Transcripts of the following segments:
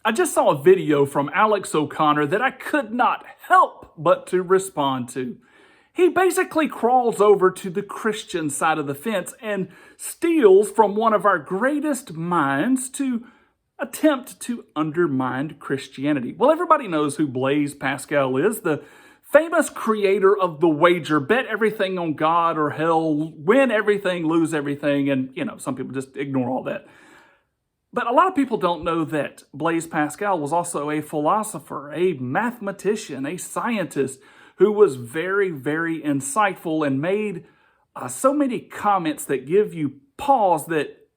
I just saw a video from Alex O'Connor that I could not help but to respond to. He basically crawls over to the Christian side of the fence and steals from one of our greatest minds to attempt to undermine Christianity. Well, everybody knows who Blaise Pascal is, the famous creator of the wager, bet everything on God or hell, win everything, lose everything, and, some people just ignore all that. But a lot of people don't know that Blaise Pascal was also a philosopher, a mathematician, a scientist who was very, very insightful and made so many comments that give you pause that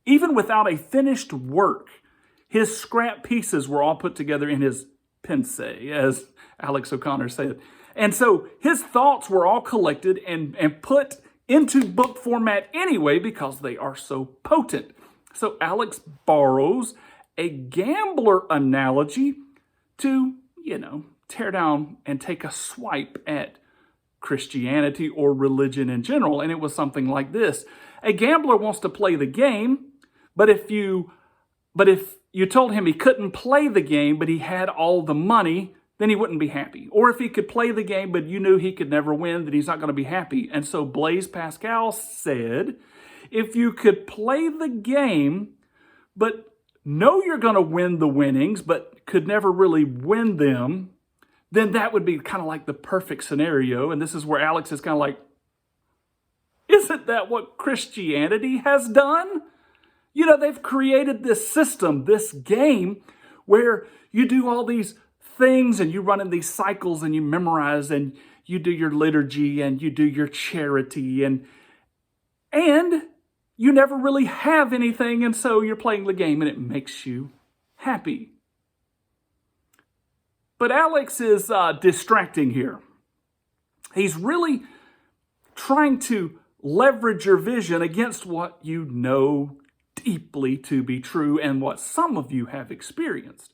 even without a finished work, his scrap pieces were all put together in his pensée, as Alex O'Connor said. And so his thoughts were all collected and put into book format anyway because they are so potent. So Alex borrows a gambler analogy to, tear down and take a swipe at Christianity or religion in general. And it was something like this. A gambler wants to play the game, but if you told him he couldn't play the game, but he had all the money, then he wouldn't be happy. Or if he could play the game, but you knew he could never win, then he's not going to be happy. And so Blaise Pascal said, if you could play the game, but know you're going to win the winnings, but could never really win them, then that would be kind of like the perfect scenario. And this is where Alex is kind of like, isn't that what Christianity has done? They've created this system, this game, where you do all these things and you run in these cycles and you memorize and you do your liturgy and you do your charity and you never really have anything, and so you're playing the game and it makes you happy. But Alex is distracting here. He's really trying to leverage your vision against what you know deeply to be true and what some of you have experienced.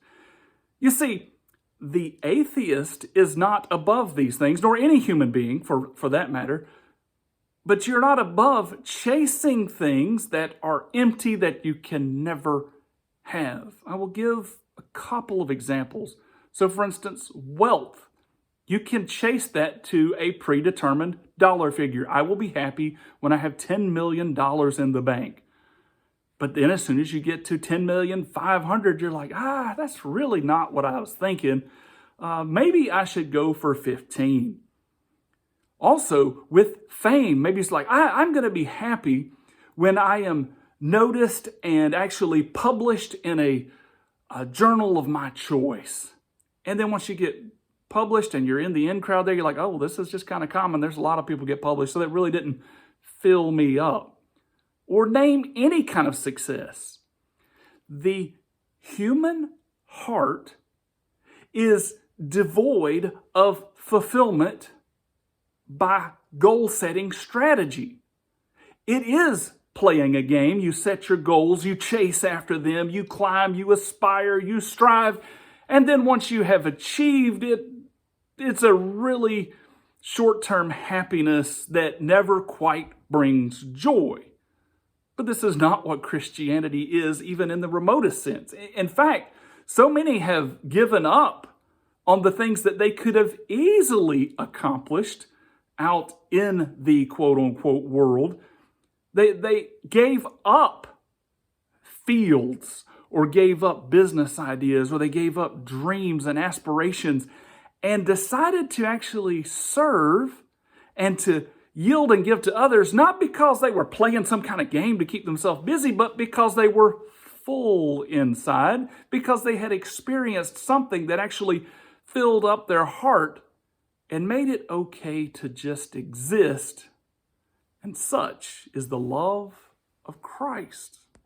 You see, the atheist is not above these things, nor any human being for that matter, but you're not above chasing things that are empty that you can never have. I will give a couple of examples. So for instance, wealth. You can chase that to a predetermined dollar figure. I will be happy when I have $10 million in the bank. But then as soon as you get to $10,500,000, you're like, that's really not what I was thinking. Maybe I should go for 15. Also, with fame, maybe it's like, I'm going to be happy when I am noticed and actually published in a journal of my choice. And then once you get published and you're in the in crowd there, you're like, oh, this is just kind of common. There's a lot of people get published, so that really didn't fill me up. Or name any kind of success. The human heart is devoid of fulfillment by goal-setting strategy. It is playing a game. You set your goals, you chase after them, you climb, you aspire, you strive, and then once you have achieved it, it's a really short-term happiness that never quite brings joy. But this is not what Christianity is, even in the remotest sense. In fact, so many have given up on the things that they could have easily accomplished out in the quote-unquote world. They gave up fields or gave up business ideas or they gave up dreams and aspirations and decided to actually serve and to yield and give to others, not because they were playing some kind of game to keep themselves busy, but because they were full inside, because they had experienced something that actually filled up their heart and made it okay to just exist. And such is the love of Christ.